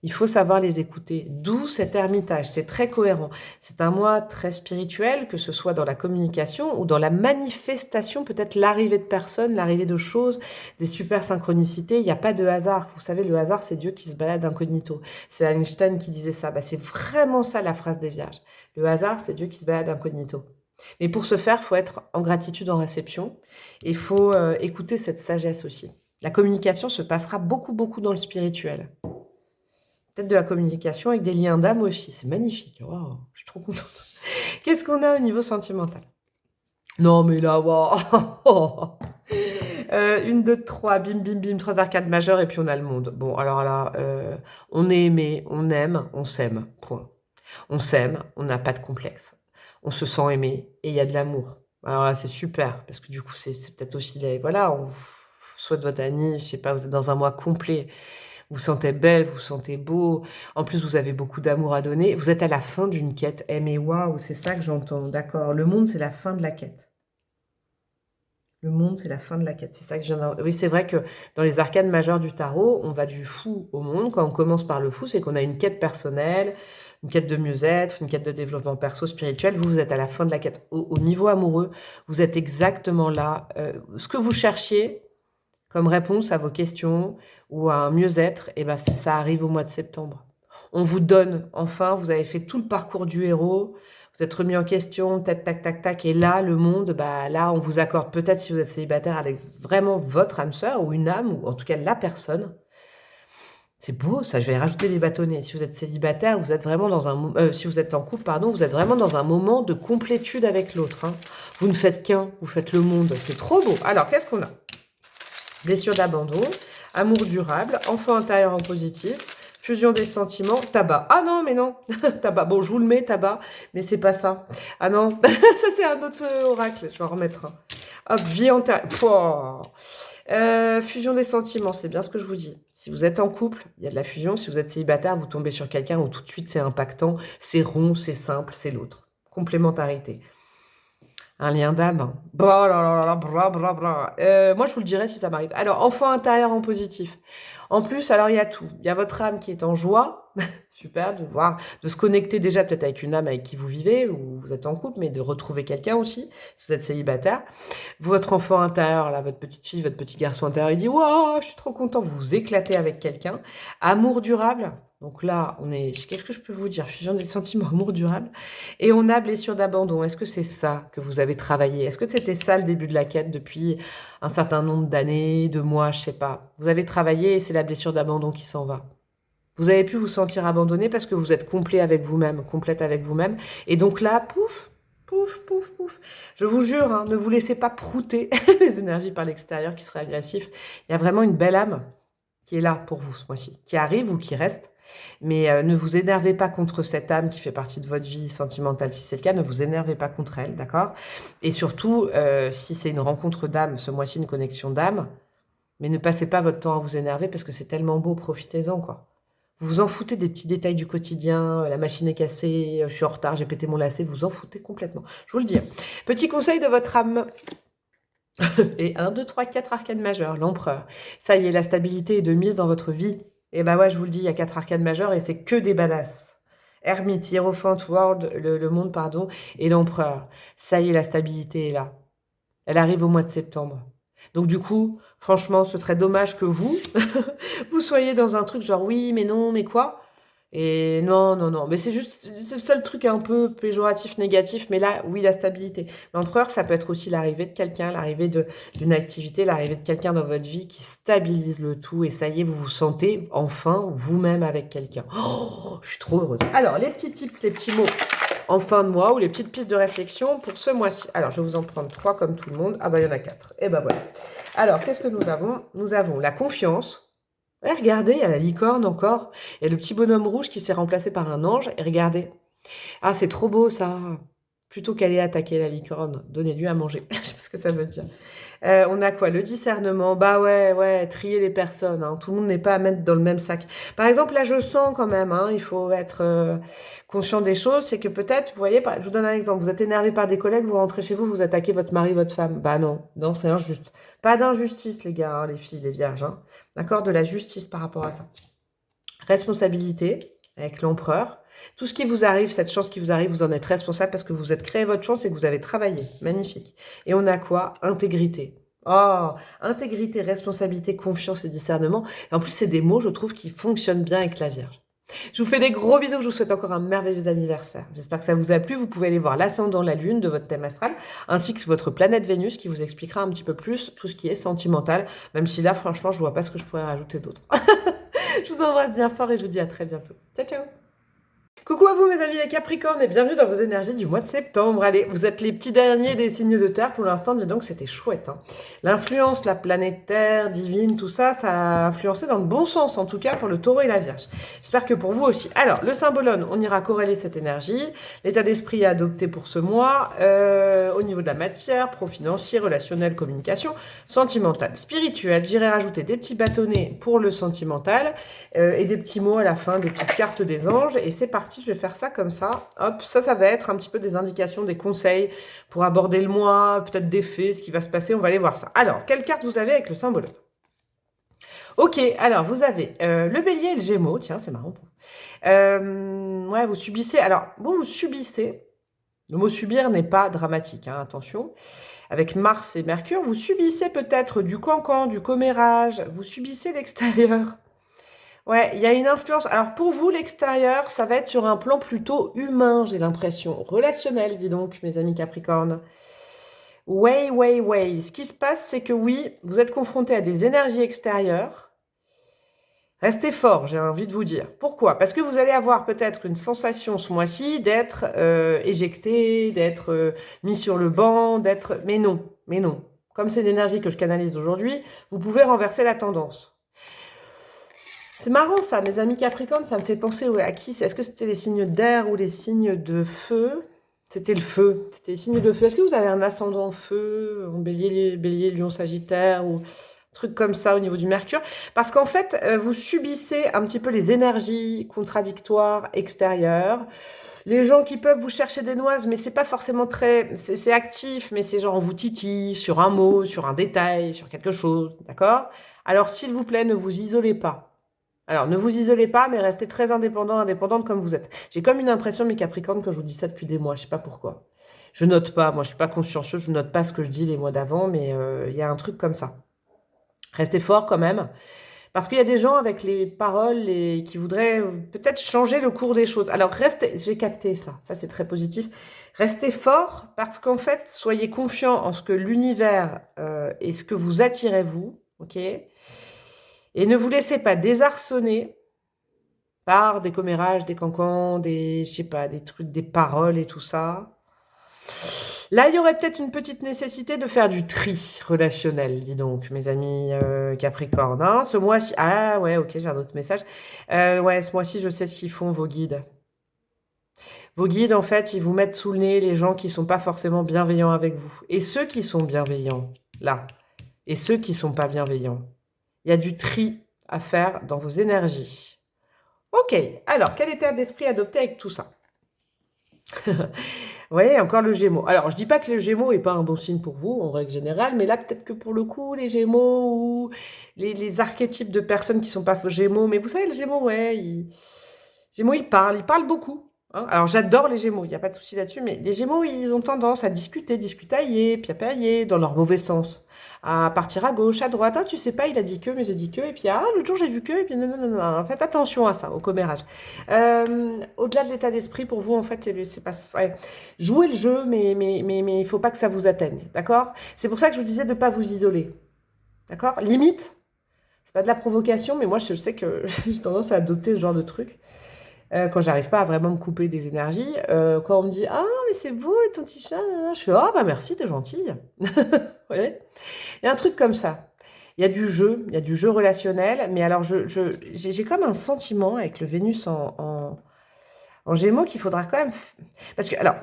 Il faut savoir les écouter, d'où cet ermitage, c'est très cohérent. C'est un mois très spirituel, que ce soit dans la communication ou dans la manifestation, peut-être l'arrivée de personnes, l'arrivée de choses, des super synchronicités. Il n'y a pas de hasard. Vous savez, le hasard, c'est Dieu qui se balade incognito. C'est Einstein qui disait ça. Bah, c'est vraiment ça la phrase des Vierges. Le hasard, c'est Dieu qui se balade incognito. Mais pour ce faire, il faut être en gratitude, en réception. Et il faut écouter cette sagesse aussi. La communication se passera beaucoup dans le spirituel. Peut-être de la communication avec des liens d'âme aussi. C'est magnifique. Wow, je suis trop contente. Qu'est-ce qu'on a au niveau sentimental? Non, mais là, wow. 1, 2, 3, bim, 3 arcades majeures et puis on a le monde. Bon, alors là, on est aimé, on aime, on s'aime. Point. On s'aime, on n'a pas de complexe. On se sent aimé et il y a de l'amour. Alors là, c'est super parce que du coup, c'est peut-être aussi voilà, on vous souhaite votre année, je sais pas, vous êtes dans un mois complet. Vous vous sentez belle, vous vous sentez beau. En plus, vous avez beaucoup d'amour à donner. Vous êtes à la fin d'une quête. Eh mais waouh, c'est ça que j'entends. D'accord. Le monde, c'est la fin de la quête. Le monde, c'est la fin de la quête. C'est ça que je viens de... Oui, c'est vrai que dans les arcanes majeures du tarot, on va du fou au monde. Quand on commence par le fou, c'est qu'on a une quête personnelle, une quête de mieux-être, une quête de développement perso, spirituel. Vous êtes à la fin de la quête. Au niveau amoureux, vous êtes exactement là. Ce que vous cherchiez comme réponse à vos questions ou à un mieux-être, et ben ça arrive au mois de septembre. On vous donne, enfin, vous avez fait tout le parcours du héros, vous êtes remis en question, tac, et là, le monde, bah là, on vous accorde peut-être, si vous êtes célibataire, avec vraiment votre âme sœur, ou une âme, ou en tout cas la personne. C'est beau, ça, je vais rajouter les bâtonnets. Si vous êtes célibataire, vous êtes vraiment dans un... si vous êtes en couple, pardon, vous êtes vraiment dans un moment de complétude avec l'autre. Hein. Vous ne faites qu'un, vous faites le monde, c'est trop beau. Alors, qu'est-ce qu'on a? Blessure d'abandon, amour durable, enfant intérieur en positif, fusion des sentiments, tabac. Ah non, mais non, tabac. Bon, je vous le mets, tabac, mais c'est pas ça. Ah non, ça c'est un autre oracle, je vais en remettre un. Hop, vie antérieure. Fusion des sentiments, c'est bien ce que je vous dis. Si vous êtes en couple, il y a de la fusion. Si vous êtes célibataire, vous tombez sur quelqu'un où tout de suite c'est impactant, c'est rond, c'est simple, c'est l'autre. Complémentarité. Un lien d'âme. Bah là là là, bra. Moi, je vous le dirai si ça m'arrive. Alors, enfant intérieur en positif. En plus, alors, il y a tout. Il y a votre âme qui est en joie. Super, de se connecter déjà peut-être avec une âme avec qui vous vivez, ou vous êtes en couple, mais de retrouver quelqu'un aussi, si vous êtes célibataire. Votre enfant intérieur, là, votre petite fille, votre petit garçon intérieur, il dit « Waouh, je suis trop content », vous vous éclatez avec quelqu'un. Amour durable. Donc là, qu'est-ce que je peux vous dire? Fusion des sentiments, amour durable. Et on a blessure d'abandon. Est-ce que c'est ça que vous avez travaillé? Est-ce que c'était ça le début de la quête depuis un certain nombre d'années, de mois, je sais pas. Vous avez travaillé et c'est la blessure d'abandon qui s'en va. Vous avez pu vous sentir abandonné parce que vous êtes complet avec vous-même, complète avec vous-même. Et donc là, pouf. Je vous jure, hein, ne vous laissez pas prouter les énergies par l'extérieur qui seraient agressifs. Il y a vraiment une belle âme qui est là pour vous ce mois-ci, qui arrive ou qui reste. Mais ne vous énervez pas contre cette âme qui fait partie de votre vie sentimentale. Si c'est le cas, ne vous énervez pas contre elle, d'accord? Et surtout, si c'est une rencontre d'âme, ce mois-ci, une connexion d'âme, mais ne passez pas votre temps à vous énerver parce que c'est tellement beau, profitez-en, quoi. Vous vous en foutez des petits détails du quotidien, la machine est cassée, je suis en retard, j'ai pété mon lacet, vous en foutez complètement. Je vous le dis. Petit conseil de votre âme. Et 1, 2, 3, 4 arcanes majeures, l'empereur. Ça y est, la stabilité est de mise dans votre vie. Et bah ouais, je vous le dis, il y a 4 arcanes majeures et c'est que des badass. Hermite, Hiérophante, World, le monde, pardon, et l'empereur. Ça y est, la stabilité est là. Elle arrive au mois de septembre. Donc du coup, franchement, ce serait dommage que vous, vous soyez dans un truc genre oui, mais non, mais quoi? Et non, non, non. Mais c'est juste, c'est le seul truc un peu péjoratif, négatif. Mais là, oui, la stabilité. L'empereur, ça peut être aussi l'arrivée de quelqu'un, d'une activité, l'arrivée de quelqu'un dans votre vie qui stabilise le tout. Et ça y est, vous vous sentez enfin vous-même avec quelqu'un. Oh, je suis trop heureuse. Alors, les petits tips, les petits mots en fin de mois ou les petites pistes de réflexion pour ce mois-ci. Alors, je vais vous en prendre 3 comme tout le monde. Ah bah, il y en a 4. Et bah voilà. Alors, qu'est-ce que nous avons? Nous avons la confiance. Ouais, regardez, il y a la licorne encore. Il y a le petit bonhomme rouge qui s'est remplacé par un ange. Et regardez. Ah, c'est trop beau ça. Plutôt qu'aller attaquer la licorne, donnez-lui à manger. Je sais pas ce que ça veut dire. On a quoi? Le discernement. Bah ouais, trier les personnes. Hein. Tout le monde n'est pas à mettre dans le même sac. Par exemple, là, je sens quand même, hein, il faut être conscient des choses. C'est que peut-être, vous voyez, je vous donne un exemple. Vous êtes énervé par des collègues, vous rentrez chez vous, vous attaquez votre mari, votre femme. Bah non, non, c'est injuste. Pas d'injustice, les gars, hein, les filles, les vierges. Hein. D'accord? De la justice par rapport à ça. Responsabilité avec l'empereur. Tout ce qui vous arrive, cette chance qui vous arrive, vous en êtes responsable parce que vous êtes créé votre chance et que vous avez travaillé. Magnifique. Et on a quoi? Intégrité. Oh, intégrité, responsabilité, confiance et discernement. Et en plus, c'est des mots, je trouve, qui fonctionnent bien avec la Vierge. Je vous fais des gros bisous, je vous souhaite encore un merveilleux anniversaire. J'espère que ça vous a plu. Vous pouvez aller voir l'ascendant, la lune de votre thème astral, ainsi que votre planète Vénus qui vous expliquera un petit peu plus tout ce qui est sentimental, même si là, franchement, je vois pas ce que je pourrais rajouter d'autre. Je vous embrasse bien fort et je vous dis à très bientôt. Ciao, ciao! Coucou à vous mes amis les Capricornes et bienvenue dans vos énergies du mois de septembre. Allez, vous êtes les petits derniers des signes de terre pour l'instant, dis donc c'était chouette. Hein. L'influence, la planète Terre, divine, tout ça, ça a influencé dans le bon sens en tout cas pour le taureau et la vierge. J'espère que pour vous aussi. Alors, le symbolone, on ira corréler cette énergie. L'état d'esprit à adopter pour ce mois, au niveau de la matière, pro-financier, relationnel, communication, sentimental, spirituel. J'irai rajouter des petits bâtonnets pour le sentimental et des petits mots à la fin, des petites cartes des anges et c'est parti. Je vais faire ça comme ça. Hop, ça va être un petit peu des indications, des conseils pour aborder le mois, peut-être des faits, ce qui va se passer. On va aller voir ça. Alors, quelle carte vous avez avec le symbole? Ok, alors vous avez le bélier et le gémeaux. Tiens, c'est marrant. Ouais, vous subissez. Alors, vous subissez. Le mot subir n'est pas dramatique, hein, attention. Avec Mars et Mercure, vous subissez peut-être du cancan, du commérage. Vous subissez l'extérieur. Ouais, il y a une influence. Alors pour vous, l'extérieur, ça va être sur un plan plutôt humain, j'ai l'impression. Relationnel, dis donc, mes amis Capricornes. Ouais. Ce qui se passe, c'est que oui, vous êtes confrontés à des énergies extérieures. Restez fort, j'ai envie de vous dire. Pourquoi? Parce que vous allez avoir peut-être une sensation ce mois-ci d'être éjecté, d'être mis sur le banc, d'être... Mais non. Comme c'est l'énergie que je canalise aujourd'hui, vous pouvez renverser la tendance. C'est marrant ça, mes amis Capricornes, ça me fait penser à qui? Est-ce que c'était les signes d'air ou les signes de feu? C'était le feu, c'était les signes de feu. Est-ce que vous avez un ascendant feu, en bélier, lion, sagittaire ou un truc comme ça au niveau du mercure? Parce qu'en fait, vous subissez un petit peu les énergies contradictoires extérieures. Les gens qui peuvent vous chercher des noises, mais c'est pas forcément très... C'est actif, mais c'est genre on vous titille sur un mot, sur un détail, sur quelque chose, d'accord? Alors s'il vous plaît, ne vous isolez pas. Alors, ne vous isolez pas, mais restez très indépendante comme vous êtes. J'ai comme une impression, mes Capricornes, que je vous dis ça depuis des mois, je sais pas pourquoi. Je note pas, moi je suis pas consciencieuse, je note pas ce que je dis les mois d'avant, mais il y a un truc comme ça. Restez fort quand même, parce qu'il y a des gens avec les paroles qui voudraient peut-être changer le cours des choses. Alors restez, j'ai capté ça c'est très positif. Restez fort, parce qu'en fait, soyez confiants en ce que l'univers et ce que vous attirez vous, ok ? Et ne vous laissez pas désarçonner par des commérages, des cancans, des, je sais pas, des trucs, des paroles et tout ça. Là, il y aurait peut-être une petite nécessité de faire du tri relationnel, dis donc, mes amis Capricorne. Hein. Ce mois-ci... Ah ouais, ok, j'ai un autre message. Ouais, ce mois-ci, je sais ce qu'ils font, vos guides. Vos guides, en fait, ils vous mettent sous le nez les gens qui sont pas forcément bienveillants avec vous. Et ceux qui sont bienveillants, là, et ceux qui sont pas bienveillants. Il y a du tri à faire dans vos énergies. Ok, alors, quel état d'esprit adopter avec tout ça? Vous voyez, encore le Gémeaux. Alors, je dis pas que le Gémeaux n'est pas un bon signe pour vous, en règle générale, mais là, peut-être que pour le coup, les Gémeaux ou les archétypes de personnes qui sont pas Gémeaux, mais vous savez, le Gémeaux, ouais, Gémeaux, il parle beaucoup. hein. Alors, j'adore les Gémeaux, il n'y a pas de souci là-dessus, mais les Gémeaux, ils ont tendance à discutailler, piapailler, dans leur mauvais sens, à partir à gauche, à droite. Ah, tu sais pas, il a dit que, mais j'ai dit que, et puis ah, l'autre jour j'ai vu que, et puis non, non, non, non. Faites attention à ça, au commérage. Au-delà de l'état d'esprit, pour vous, en fait, c'est pas. Ouais. Jouez le jeu, mais il faut pas que ça vous atteigne, d'accord? C'est pour ça que je vous disais de ne pas vous isoler, d'accord? Limite, c'est pas de la provocation, mais moi, je sais que j'ai tendance à adopter ce genre de truc. Quand j'arrive pas à vraiment me couper des énergies, quand on me dit ah mais c'est beau ton t-shirt, je fais ah bah merci t'es gentille. Ouais. Il y a un truc comme ça. Il y a du jeu relationnel, mais alors j'ai comme un sentiment avec le Vénus en Gémeaux qu'il faudra quand même parce que alors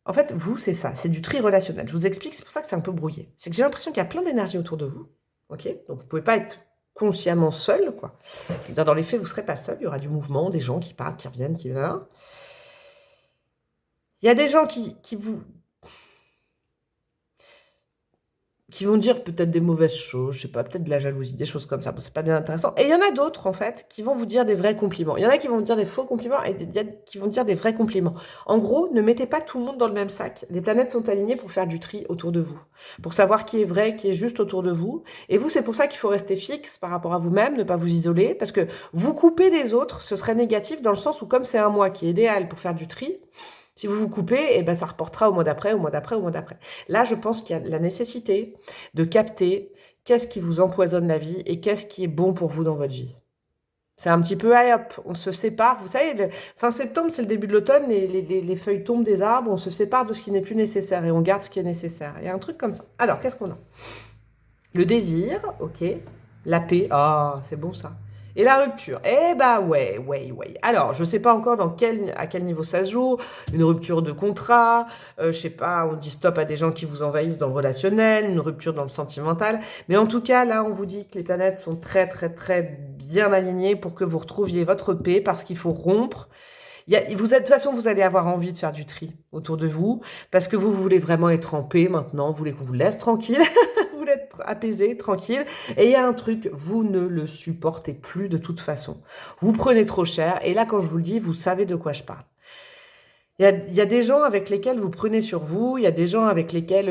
en fait vous c'est ça, c'est du tri relationnel. Je vous explique, c'est pour ça que c'est un peu brouillé. C'est que j'ai l'impression qu'il y a plein d'énergie autour de vous, ok? Donc vous pouvez pas être consciemment seul, quoi. Je veux dire, dans les faits, vous ne serez pas seul. Il y aura du mouvement, des gens qui parlent, qui reviennent, qui viennent. Il y a des gens qui vont dire peut-être des mauvaises choses, je sais pas, peut-être de la jalousie, des choses comme ça. Bon, c'est pas bien intéressant. Et il y en a d'autres, en fait, qui vont vous dire des vrais compliments. Il y en a qui vont vous dire des faux compliments et qui vont dire des vrais compliments. En gros, ne mettez pas tout le monde dans le même sac. Les planètes sont alignées pour faire du tri autour de vous, pour savoir qui est vrai, qui est juste autour de vous. Et vous, c'est pour ça qu'il faut rester fixe par rapport à vous-même, ne pas vous isoler, parce que vous couper des autres, ce serait négatif dans le sens où comme c'est un mois qui est idéal pour faire du tri, si vous vous coupez, eh ben, ça reportera au mois d'après, au mois d'après, au mois d'après. Là, je pense qu'il y a la nécessité de capter qu'est-ce qui vous empoisonne la vie et qu'est-ce qui est bon pour vous dans votre vie. C'est un petit peu, allez hop, on se sépare. Vous savez, fin septembre, c'est le début de l'automne, les feuilles tombent des arbres, on se sépare de ce qui n'est plus nécessaire et on garde ce qui est nécessaire. Il y a un truc comme ça. Alors, qu'est-ce qu'on a? Le désir, ok. La paix, ah, c'est bon ça. Et la rupture, eh bah ouais. Alors, je sais pas encore à quel niveau ça se joue. Une rupture de contrat, je sais pas, on dit stop à des gens qui vous envahissent dans le relationnel, une rupture dans le sentimental. Mais en tout cas, là, on vous dit que les planètes sont très, très, très bien alignées pour que vous retrouviez votre paix parce qu'il faut rompre. De toute façon, vous allez avoir envie de faire du tri autour de vous parce que vous voulez vraiment être en paix maintenant, vous voulez qu'on vous laisse tranquille. Vous voulez être apaisé, tranquille. Et il y a un truc, vous ne le supportez plus de toute façon. Vous prenez trop cher. Et là, quand je vous le dis, vous savez de quoi je parle. Il y a des gens avec lesquels vous prenez sur vous, il y a des gens avec lesquels,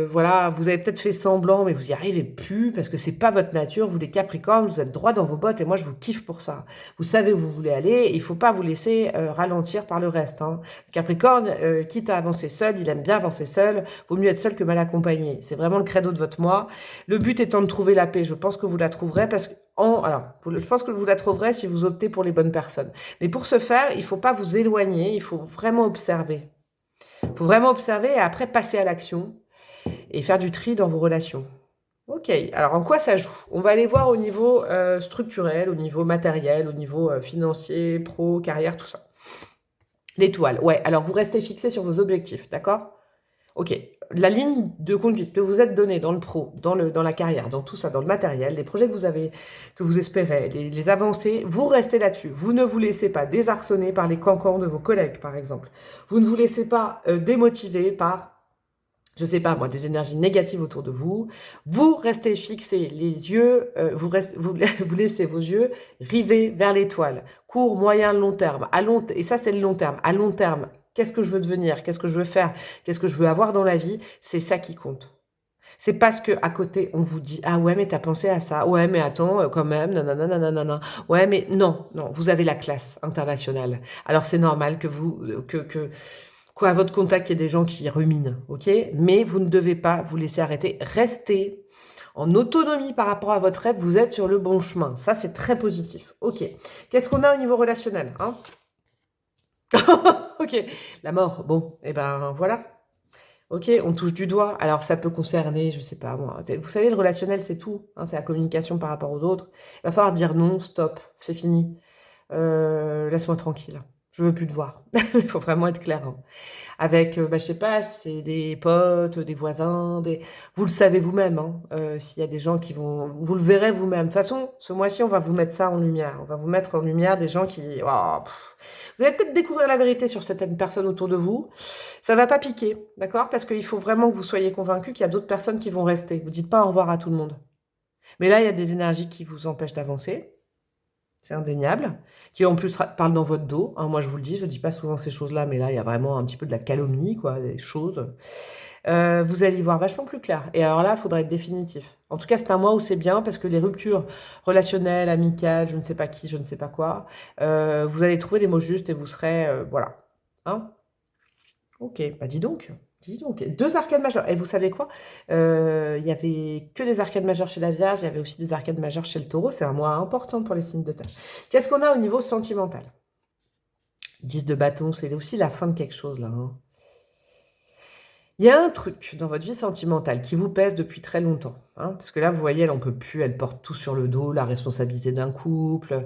voilà, vous avez peut-être fait semblant, mais vous n'y arrivez plus parce que c'est pas votre nature. Vous les Capricornes, vous êtes droit dans vos bottes et moi je vous kiffe pour ça. Vous savez où vous voulez aller et il faut pas vous laisser ralentir par le reste. Hein. Le Capricorne, quitte à avancer seul, il aime bien avancer seul. Vaut mieux être seul que mal accompagné. C'est vraiment le credo de votre mois. Le but étant de trouver la paix. Je pense que vous la trouverez parce que je pense que vous la trouverez si vous optez pour les bonnes personnes. Mais pour ce faire, il ne faut pas vous éloigner, il faut vraiment observer. Il faut vraiment observer et après passer à l'action et faire du tri dans vos relations. Ok, alors en quoi ça joue? On va aller voir au niveau structurel, au niveau matériel, au niveau financier, pro, carrière, tout ça. L'étoile, ouais, alors vous restez fixé sur vos objectifs, d'accord? Ok, la ligne de conduite que vous êtes donnée dans le pro, dans la carrière, dans tout ça, dans le matériel, les projets que vous avez, que vous espérez, les avancées, vous restez là-dessus. Vous ne vous laissez pas désarçonner par les cancans de vos collègues, par exemple. Vous ne vous laissez pas démotiver par, je sais pas moi, des énergies négatives autour de vous. Vous restez fixés les yeux, vous laissez vos yeux rivés vers l'étoile. Court, moyen, long terme. Et ça, c'est le long terme. À long terme, qu'est-ce que je veux devenir? Qu'est-ce que je veux faire? Qu'est-ce que je veux avoir dans la vie? C'est ça qui compte. C'est parce que à côté, on vous dit « Ah ouais, mais t'as pensé à ça. Ouais, mais attends, quand même, nanana, nanana. Ouais, mais non, vous avez la classe internationale. Alors c'est normal que à votre contact, il y ait des gens qui ruminent, ok? Mais vous ne devez pas vous laisser arrêter. Restez en autonomie par rapport à votre rêve. Vous êtes sur le bon chemin. Ça, c'est très positif. Ok. Qu'est-ce qu'on a au niveau relationnel, hein? Ok, la mort, bon, et ben voilà. Ok, on touche du doigt. Alors ça peut concerner, je sais pas moi. Vous savez, le relationnel, c'est tout. Hein, c'est la communication par rapport aux autres. Il va falloir dire non, stop, c'est fini. Laisse-moi tranquille. Je veux plus te voir. Il faut vraiment être clair. Hein. Avec, je sais pas, c'est des potes, des voisins, vous le savez vous-même. Hein, s'il y a des gens qui vont... Vous le verrez vous-même. De toute façon, ce mois-ci, on va vous mettre ça en lumière. On va vous mettre en lumière des gens qui... Vous allez peut-être découvrir la vérité sur certaines personnes autour de vous. Ça va pas piquer, d'accord? Parce qu'il faut vraiment que vous soyez convaincus qu'il y a d'autres personnes qui vont rester. Vous dites pas au revoir à tout le monde. Mais là, il y a des énergies qui vous empêchent d'avancer. c'est indéniable, qui en plus parle dans votre dos, hein, moi je vous le dis, je ne dis pas souvent ces choses-là, mais là il y a vraiment un petit peu de la calomnie, quoi, des choses. Vous allez y voir vachement plus clair. Et alors là, il faudra être définitif. En tout cas, c'est un mois où c'est bien parce que les ruptures relationnelles, amicales, je ne sais pas qui, je ne sais pas quoi, vous allez trouver les mots justes et vous serez, voilà. Hein? Ok, bah dis donc. Dis donc, 2 arcades majeures. Et vous savez quoi? Il y avait que des arcades majeures chez la Vierge, il y avait aussi des arcades majeures chez le Taureau. C'est un mois important pour les signes de terre. Qu'est-ce qu'on a au niveau sentimental? 10 de bâton, c'est aussi la fin de quelque chose là. Hein. Il y a un truc dans votre vie sentimentale qui vous pèse depuis très longtemps. Hein, parce que là, vous voyez, elle en peut plus, elle porte tout sur le dos, la responsabilité d'un couple.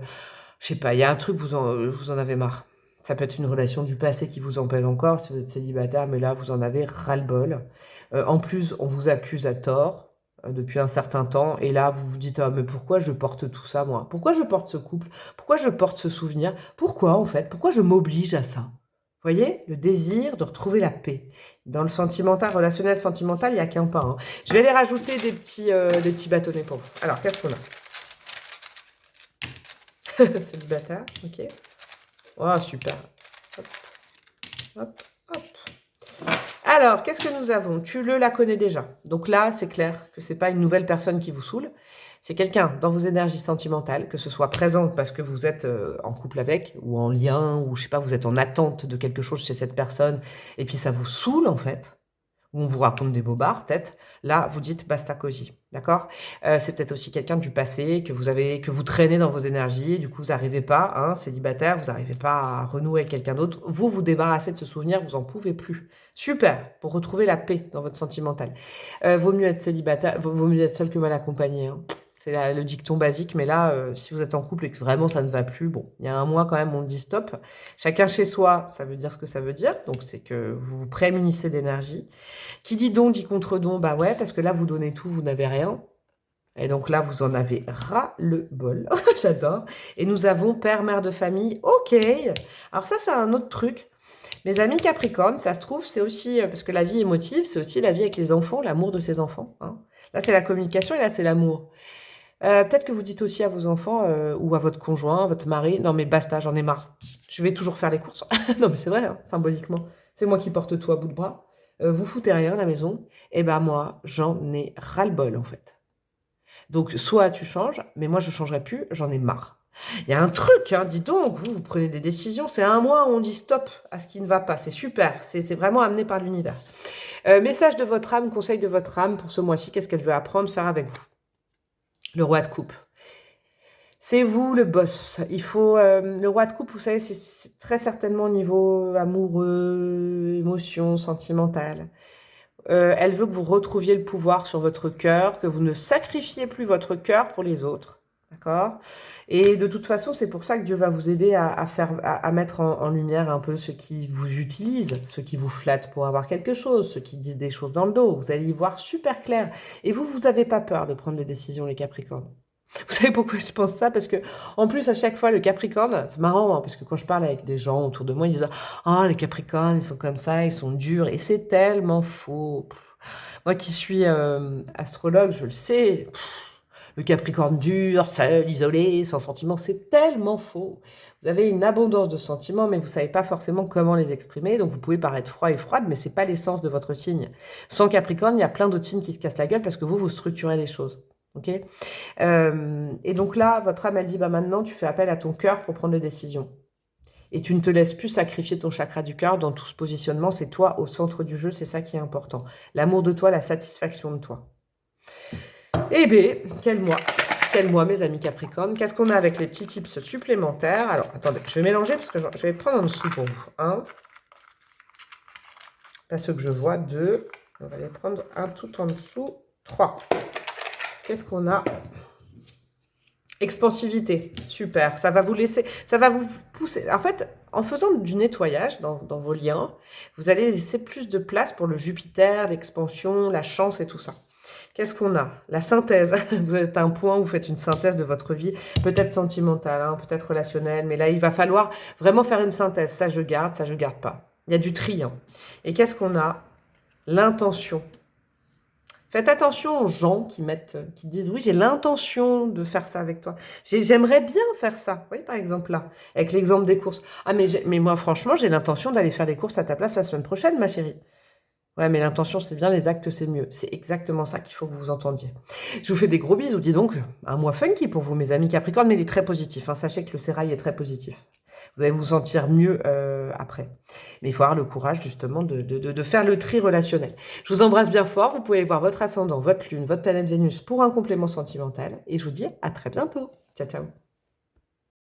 Je sais pas, il y a un truc, vous en avez marre. Ça peut être une relation du passé qui vous en pèse encore si vous êtes célibataire, mais là, vous en avez ras-le-bol. En plus, on vous accuse à tort depuis un certain temps, et là, vous vous dites, ah, mais pourquoi je porte tout ça, moi? Pourquoi je porte ce couple? Pourquoi je porte ce souvenir? Pourquoi, en fait? Pourquoi je m'oblige à ça? Vous voyez? Le désir de retrouver la paix. Dans le sentimental, relationnel sentimental, il n'y a qu'un pas. Hein. Je vais aller rajouter des petits bâtonnets pour vous. Alors, qu'est-ce qu'on a? Célibataire, ok. Oh, super. Hop, hop, hop. Alors, qu'est-ce que nous avons? Tu la connais déjà. Donc là, c'est clair que ce n'est pas une nouvelle personne qui vous saoule. C'est quelqu'un dans vos énergies sentimentales, que ce soit présente parce que vous êtes en couple avec, ou en lien, ou je sais pas, vous êtes en attente de quelque chose chez cette personne, et puis ça vous saoule en fait, ou on vous raconte des bobards peut-être. Là, vous dites basta cosy, d'accord? C'est peut-être aussi quelqu'un du passé que vous traînez dans vos énergies, du coup vous n'arrivez pas, hein, célibataire, vous n'arrivez pas à renouer avec quelqu'un d'autre, vous débarrassez de ce souvenir, vous en pouvez plus. Super, pour retrouver la paix dans votre sentimental. Vaut mieux être célibataire, vaut mieux être seul que mal accompagné, hein. C'est le dicton basique, mais là, si vous êtes en couple et que vraiment ça ne va plus, bon, il y a un mois quand même, on dit stop. Chacun chez soi, ça veut dire ce que ça veut dire, donc c'est que vous vous prémunissez d'énergie. Qui dit don, dit contre-don, bah ouais, parce que là, vous donnez tout, vous n'avez rien. Et donc là, vous en avez ras le bol. J'adore. Et nous avons père, mère de famille, ok. Alors ça, c'est un autre truc. Mes amis Capricorne, ça se trouve, c'est aussi, parce que la vie émotive, c'est aussi la vie avec les enfants, l'amour de ses enfants. Hein. Là, c'est la communication et là, c'est l'amour. Peut-être que vous dites aussi à vos enfants ou à votre conjoint, à votre mari, non mais basta, j'en ai marre. Je vais toujours faire les courses. Non mais c'est vrai, hein, symboliquement. C'est moi qui porte tout à bout de bras. Vous foutez rien à la maison. Et ben moi, j'en ai ras-le-bol en fait. Donc soit tu changes, mais moi je changerai plus, j'en ai marre. Il y a un truc, hein, dis donc, vous prenez des décisions. C'est un mois où on dit stop à ce qui ne va pas. C'est super, c'est vraiment amené par l'univers. Message de votre âme, conseil de votre âme pour ce mois-ci, qu'est-ce qu'elle veut apprendre, faire avec vous? Le roi de coupe. C'est vous le boss. Il faut le roi de coupe, vous savez, c'est très certainement au niveau amoureux, émotion, sentimentale. Elle veut que vous retrouviez le pouvoir sur votre cœur, que vous ne sacrifiez plus votre cœur pour les autres. D'accord? Et de toute façon, c'est pour ça que Dieu va vous aider à mettre en lumière un peu ceux qui vous utilisent, ceux qui vous flattent pour avoir quelque chose, ceux qui disent des choses dans le dos. Vous allez y voir super clair. Et vous n'avez pas peur de prendre des décisions, les Capricornes. Vous savez pourquoi je pense ça? Parce que, en plus, à chaque fois, le Capricorne, c'est marrant, hein, parce que quand je parle avec des gens autour de moi, ils disent « Ah, les Capricornes, ils sont comme ça, ils sont durs. » Et c'est tellement faux. Moi qui suis astrologue, je le sais. Le Capricorne dur, seul, isolé, sans sentiments, c'est tellement faux. Vous avez une abondance de sentiments, mais vous ne savez pas forcément comment les exprimer. Donc, vous pouvez paraître froid et froide, mais ce n'est pas l'essence de votre signe. Sans Capricorne, il y a plein d'autres signes qui se cassent la gueule parce que vous structurez les choses. Okay, et donc là, votre âme, elle dit, bah maintenant, tu fais appel à ton cœur pour prendre des décisions. Et tu ne te laisses plus sacrifier ton chakra du cœur dans tout ce positionnement. C'est toi au centre du jeu, c'est ça qui est important. L'amour de toi, la satisfaction de toi. Eh bien, quel mois, mes amis Capricorne. Qu'est-ce qu'on a avec les petits tips supplémentaires? Alors, attendez, je vais mélanger parce que je vais prendre en dessous pour vous. Un, pas ceux que je vois, 2. On va les prendre un tout en dessous, 3. Qu'est-ce qu'on a? Expansivité, super. Ça va vous laisser, ça va vous pousser. En fait, en faisant du nettoyage dans vos liens, vous allez laisser plus de place pour le Jupiter, l'expansion, la chance et tout ça. Qu'est-ce qu'on a? La synthèse. Vous êtes à un point où vous faites une synthèse de votre vie, peut-être sentimentale, hein, peut-être relationnelle, mais là, il va falloir vraiment faire une synthèse. Ça, je garde pas. Il y a du tri. Hein. Et qu'est-ce qu'on a? L'intention. Faites attention aux gens qui disent oui, j'ai l'intention de faire ça avec toi. J'aimerais bien faire ça. Oui, par exemple là, avec l'exemple des courses. Ah, mais moi, franchement, j'ai l'intention d'aller faire les courses à ta place la semaine prochaine, ma chérie. Ouais, mais l'intention, c'est bien, les actes, c'est mieux. C'est exactement ça qu'il faut que vous entendiez. Je vous fais des gros bisous. Dis donc, un mois funky pour vous, mes amis Capricorne, mais il est très positif. Hein. Sachez que le sérail est très positif. Vous allez vous sentir mieux après. Mais il faut avoir le courage, justement, de faire le tri relationnel. Je vous embrasse bien fort. Vous pouvez voir votre ascendant, votre lune, votre planète Vénus pour un complément sentimental. Et je vous dis à très bientôt. Ciao, ciao.